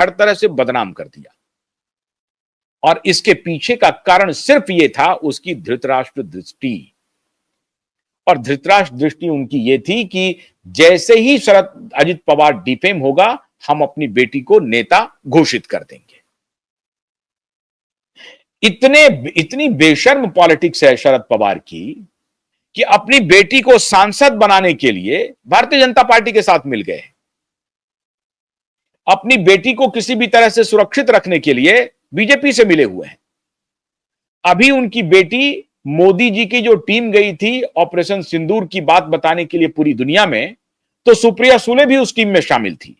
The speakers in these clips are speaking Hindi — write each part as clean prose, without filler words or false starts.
हर तरह से बदनाम कर दिया। और इसके पीछे का कारण सिर्फ यह था उसकी धृतराष्ट्र दृष्टि। और धृतराष्ट्र दृष्टि उनकी यह थी कि जैसे ही शरद अजित पवार डिफेम होगा, हम अपनी बेटी को नेता घोषित कर देंगे। इतनी बेशर्म पॉलिटिक्स है शरद पवार की कि अपनी बेटी को सांसद बनाने के लिए भारतीय जनता पार्टी के साथ मिल गए। अपनी बेटी को किसी भी तरह से सुरक्षित रखने के लिए बीजेपी से मिले हुए हैं। अभी उनकी बेटी मोदी जी की जो टीम गई थी ऑपरेशन सिंदूर की बात बताने के लिए पूरी दुनिया में, तो सुप्रिया सुले भी उस टीम में शामिल थी।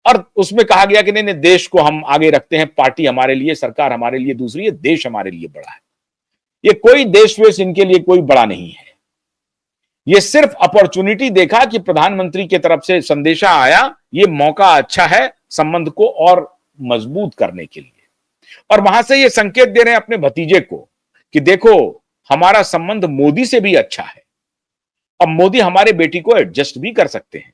और उसमें कहा गया कि नहीं, देश को हम आगे रखते हैं, पार्टी हमारे लिए, सरकार हमारे लिए दूसरी है, देश हमारे लिए बड़ा है। ये कोई देशद्वेष इनके लिए कोई बड़ा नहीं है। ये सिर्फ अपॉर्चुनिटी देखा कि प्रधानमंत्री की तरफ से संदेशा आया, ये मौका अच्छा है संबंध को और मजबूत करने के लिए। और वहां से ये संकेत दे रहे हैं अपने भतीजे को कि देखो, हमारा संबंध मोदी से भी अच्छा है, अब मोदी हमारे बेटी को एडजस्ट भी कर सकते हैं।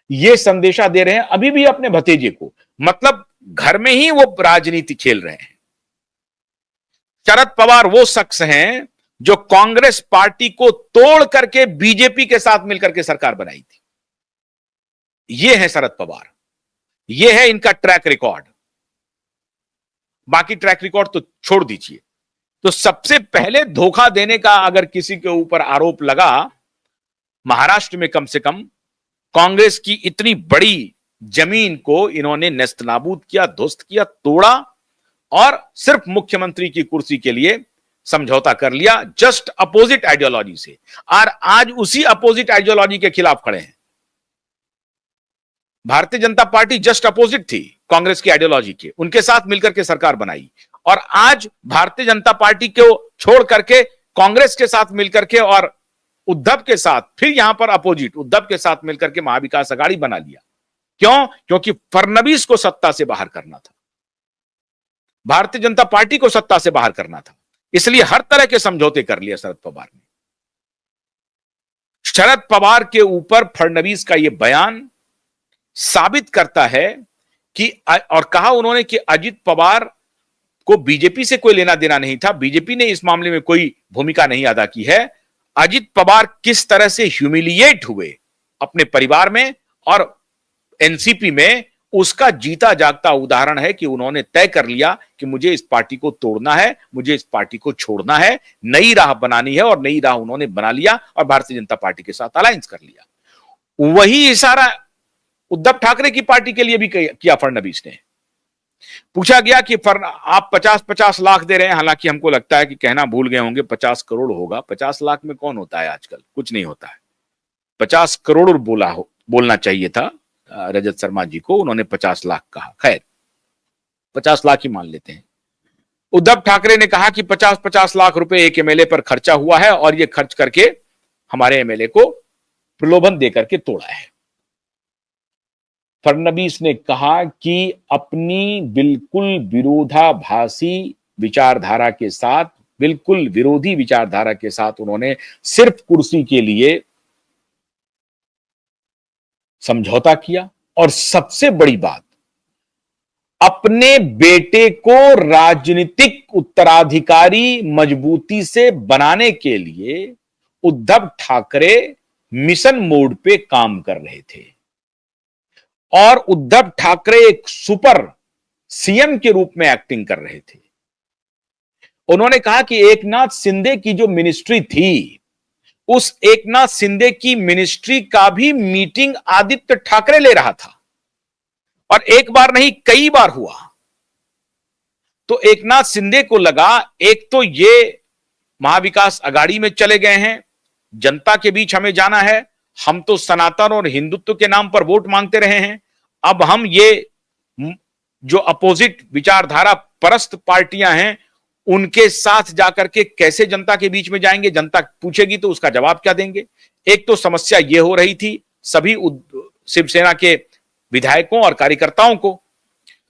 ये संदेशा दे रहे हैं अभी भी अपने भतीजे को। मतलब घर में ही वो राजनीति खेल रहे हैं। शरद पवार वो शख्स हैं जो कांग्रेस पार्टी को तोड़ करके बीजेपी के साथ मिलकर के सरकार बनाई थी। ये है शरद पवार, ये है इनका ट्रैक रिकॉर्ड। बाकी ट्रैक रिकॉर्ड तो छोड़ दीजिए। तो सबसे पहले धोखा देने का अगर किसी के ऊपर आरोप लगा, महाराष्ट्र में कम से कम कांग्रेस की इतनी बड़ी जमीन को इन्होंने नेस्तनाबूद किया, ध्वस्त किया, तोड़ा और सिर्फ मुख्यमंत्री की कुर्सी के लिए समझौता कर लिया, जस्ट अपोजिट आइडियोलॉजी से। और आज उसी अपोजिट आइडियोलॉजी के खिलाफ खड़े हैं। Bharatiya Janata party just opposite थी कांग्रेस की आइडियोलॉजी के, उनके साथ मिलकर के सरकार बनाई। और आज भारतीय जनता पार्टी को छोड़ करके कांग्रेस के साथ मिलकर के और उद्धव के साथ, फिर यहां पर अपोजिट उद्धव के साथ मिलकर के महाविकास अघाड़ी बना लिया। क्यों? क्योंकि फडणवीस को सत्ता से बाहर करना था, भारतीय जनता पार्टी को सत्ता से बाहर करना था, इसलिए हर तरह के समझौते कर लिया शरद पवार ने। शरद पवार के ऊपर फडणवीस का यह बयान साबित करता है कि, और कहा उन्होंने कि अजित पवार को बीजेपी से कोई लेना देना नहीं था, बीजेपी ने इस मामले में कोई भूमिका नहीं अदा की है। अजित पवार किस तरह से ह्यूमिलिएट हुए अपने परिवार में और एनसीपी में, उसका जीता जागता उदाहरण है कि उन्होंने तय कर लिया कि मुझे इस पार्टी को तोड़ना है, मुझे इस पार्टी को छोड़ना है, नई राह बनानी है। और नई राह उन्होंने बना लिया और भारतीय जनता पार्टी के साथ अलायंस कर लिया। वही इशारा उद्धव ठाकरे की पार्टी के लिए भी किया फडणवीस ने। पूछा गया कि आप 50-50 लाख दे रहे हैं, हालांकि हमको लगता है कि कहना भूल गए होंगे 50 करोड़ होगा। 50 लाख में कौन होता है आजकल? कुछ नहीं होता है। 50 करोड़ बोलना चाहिए था रजत शर्मा जी को, उन्होंने 50 लाख कहा। खैर 50 लाख ही मान लेते हैं। उद्धव ठाकरे ने कहा कि 50-50 लाख रुपए एक एमएलए पर खर्चा हुआ है और ये खर्च करके हमारे एमएलए को प्रलोभन देकर के तोड़ा है। फडणवीस ने कहा कि अपनी बिल्कुल विरोधाभासी विचारधारा के साथ, बिल्कुल विरोधी विचारधारा के साथ उन्होंने सिर्फ कुर्सी के लिए समझौता किया। और सबसे बड़ी बात, अपने बेटे को राजनीतिक उत्तराधिकारी मजबूती से बनाने के लिए उद्धव ठाकरे मिशन मोड पे काम कर रहे थे। और उद्धव ठाकरे एक सुपर सीएम के रूप में एक्टिंग कर रहे थे। उन्होंने कहा कि एकनाथ शिंदे की जो मिनिस्ट्री थी, उस एकनाथ शिंदे की मिनिस्ट्री का भी मीटिंग आदित्य ठाकरे ले रहा था। और एक बार नहीं, कई बार हुआ। तो एकनाथ शिंदे को लगा, एक तो ये महाविकास अघाड़ी में चले गए हैं, जनता के बीच हमें जाना है, हम तो सनातन और हिंदुत्व के नाम पर वोट मांगते रहे हैं, अब हम ये जो अपोजिट विचारधारा परस्त पार्टियां हैं उनके साथ जाकर के कैसे जनता के बीच में जाएंगे? जनता पूछेगी तो उसका जवाब क्या देंगे? एक तो समस्या ये हो रही थी सभी शिवसेना के विधायकों और कार्यकर्ताओं को।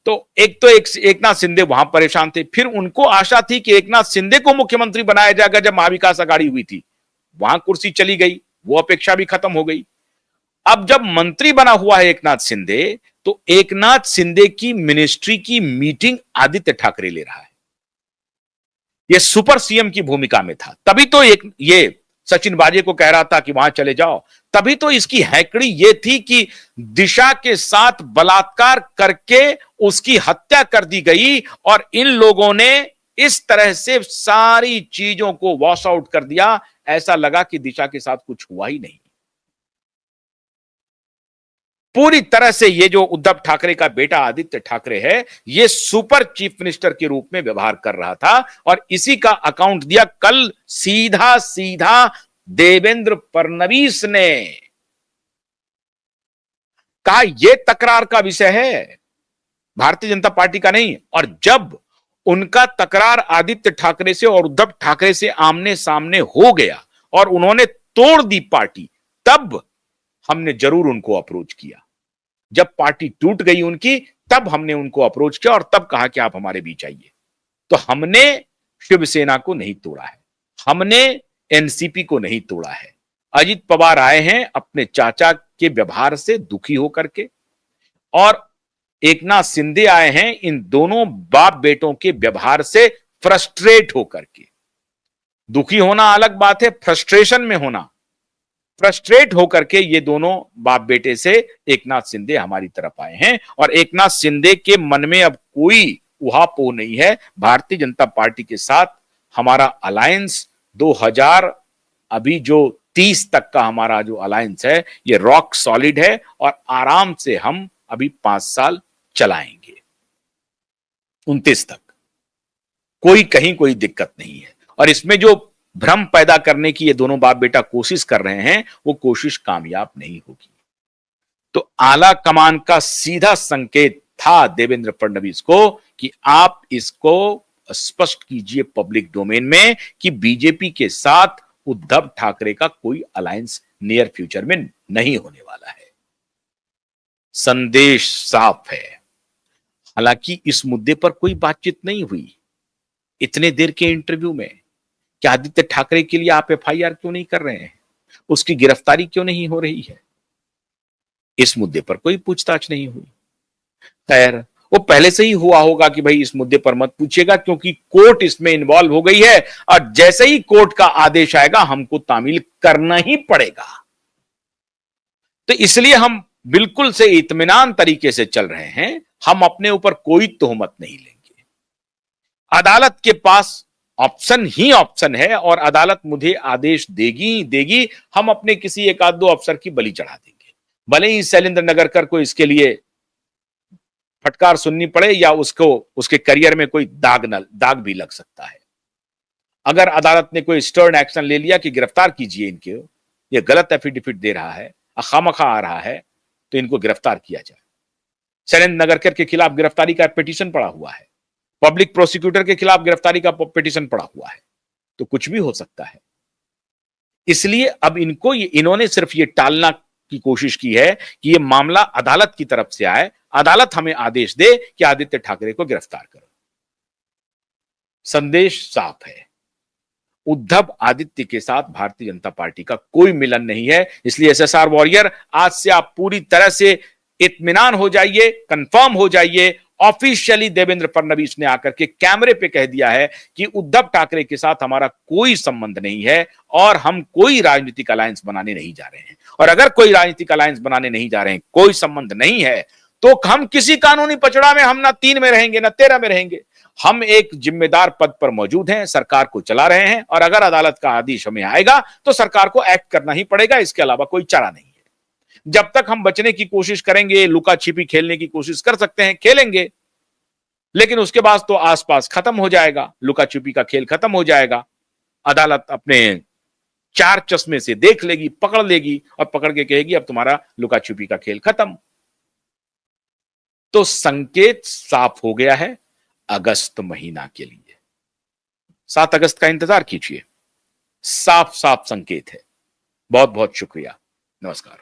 तो एकनाथ शिंदे वहां परेशान थे। फिर उनको आशा थी कि एकनाथ शिंदे को मुख्यमंत्री बनाया जाएगा जब महाविकास अघाड़ी हुई थी, वहां कुर्सी चली गई, वो अपेक्षा भी खत्म हो गई। अब जब मंत्री बना हुआ है एकनाथ शिंदे, तो एकनाथ शिंदे की मिनिस्ट्री की मीटिंग आदित्य ठाकरे ले रहा है। यह सुपर सीएम की भूमिका में था, तभी तो ये सचिन बाजे को कह रहा था कि वहां चले जाओ। तभी तो इसकी हैकड़ी ये थी कि दिशा के साथ बलात्कार करके उसकी हत्या कर दी गई और इन लोगों ने इस तरह से सारी चीजों को वॉश आउट कर दिया, ऐसा लगा कि दिशा के साथ कुछ हुआ ही नहीं। पूरी तरह से ये जो उद्धव ठाकरे का बेटा आदित्य ठाकरे है, ये सुपर चीफ मिनिस्टर के रूप में व्यवहार कर रहा था और इसी का अकाउंट दिया कल सीधा सीधा देवेंद्र फडणवीस ने। कहा यह तकरार का विषय है, भारतीय जनता पार्टी का नहीं। और जब उनका तकरार आदित्य ठाकरे से और उद्धव ठाकरे से आमने सामने हो गया और उन्होंने तोड़ दी पार्टी, तब हमने जरूर उनको अप्रोच किया। जब पार्टी टूट गई उनकी, तब हमने उनको अप्रोच किया और तब कहा कि आप हमारे बीच आइए। तो हमने शिवसेना को नहीं तोड़ा है, हमने एनसीपी को नहीं तोड़ा है। अजित पवार आए हैं अपने चाचा के व्यवहार से दुखी होकर के, और एकनाथ शिंदे आए हैं इन दोनों बाप बेटों के व्यवहार से फ्रस्ट्रेट होकर के। दुखी होना अलग बात है, फ्रस्ट्रेशन में होना, फ्रस्ट्रेट होकर के ये दोनों बाप बेटे से एकनाथ शिंदे हमारी तरफ आए हैं। और एकनाथ शिंदे के मन में अब कोई उहापोह नहीं है। भारतीय जनता पार्टी के साथ हमारा अलायंस 2000 अभी जो 30 तक का हमारा जो अलायंस है, ये रॉक सॉलिड है और आराम से हम अभी 5 साल चलाएंगे, 29 तक। कोई कहीं कोई दिक्कत नहीं है। और इसमें जो भ्रम पैदा करने की ये दोनों बाप बेटा कोशिश कर रहे हैं, वो कोशिश कामयाब नहीं होगी। तो आला कमान का सीधा संकेत था देवेंद्र फडणवीस को कि आप इसको स्पष्ट कीजिए पब्लिक डोमेन में कि बीजेपी के साथ उद्धव ठाकरे का कोई अलायंस नियर फ्यूचर में नहीं होने वाला है। संदेश साफ है। हालांकि इस मुद्दे पर कोई बातचीत नहीं हुई इतने देर के इंटरव्यू में कि आदित्य ठाकरे के लिए आप एफआईआर क्यों नहीं कर रहे हैं, उसकी गिरफ्तारी क्यों नहीं हो रही है, इस मुद्दे पर कोई पूछताछ नहीं हुई। खैर, वो पहले से ही हुआ होगा कि भाई इस मुद्दे पर मत पूछिएगा, क्योंकि कोर्ट इसमें इन्वॉल्व हो गई है और जैसे ही कोर्ट का आदेश आएगा हमको तामील करना ही पड़ेगा। तो इसलिए हम बिल्कुल से इत्मीनान तरीके से चल रहे हैं। हम अपने ऊपर कोई तोहमत नहीं लेंगे। अदालत के पास ऑप्शन ही ऑप्शन है और अदालत मुझे आदेश देगी। हम अपने किसी एक आध दो अफसर की बलि चढ़ा देंगे, भले ही शैलेंद्र नगरकर को इसके लिए फटकार सुननी पड़े या उसको उसके करियर में कोई दाग भी लग सकता है। अगर अदालत ने कोई स्टर्न एक्शन ले लिया कि गिरफ्तार कीजिए इनके, ये गलत एफिडेविट दे रहा है, खामखा आ रहा है, तो इनको गिरफ्तार किया जाए। शैलेंद्र नगरकर के खिलाफ गिरफ्तारी का पिटीशन पड़ा हुआ है, पब्लिक प्रोसिक्यूटर के खिलाफ गिरफ्तारी का पिटीशन पड़ा हुआ है, तो कुछ भी हो सकता है। इसलिए अब इन्होंने सिर्फ ये टालना की कोशिश की है कि ये मामला अदालत की तरफ से आए, अदालत हमें आदेश दे कि आदित्य ठाकरे को गिरफ्तार करो। संदेश साफ है, उद्धव आदित्य के साथ भारतीय जनता पार्टी का कोई मिलन नहीं है। इसलिए एसएसआर वॉरियर, आज से आप पूरी तरह से इत्मीनान हो जाइए, कंफर्म हो जाइए। ऑफिशियली देवेंद्र फडणवीस ने आकर के कैमरे पे कह दिया है कि उद्धव ठाकरे के साथ हमारा कोई संबंध नहीं है और हम कोई राजनीतिक अलायंस बनाने नहीं जा रहे हैं। और अगर कोई राजनीतिक अलायंस बनाने नहीं जा रहे हैं, कोई संबंध नहीं है, तो हम किसी कानूनी पचड़ा में हम ना 3 में रहेंगे ना 13 में रहेंगे। हम एक जिम्मेदार पद पर मौजूद हैं, सरकार को चला रहे हैं और अगर अदालत का आदेश हमें आएगा तो सरकार को एक्ट करना ही पड़ेगा, इसके अलावा कोई चारा नहीं है। जब तक हम बचने की कोशिश करेंगे, लुका छिपी खेलने की कोशिश कर सकते हैं, खेलेंगे, लेकिन उसके बाद तो आसपास खत्म हो जाएगा, लुका छिपी का खेल खत्म हो जाएगा। अदालत अपने 4 चश्मे से देख लेगी, पकड़ लेगी और पकड़ के कहेगी अब तुम्हारा लुका छिपी का खेल खत्म। तो संकेत साफ हो गया है अगस्त महीना के लिए। 7 अगस्त का इंतजार कीजिए, साफ साफ संकेत है। बहुत बहुत शुक्रिया, नमस्कार।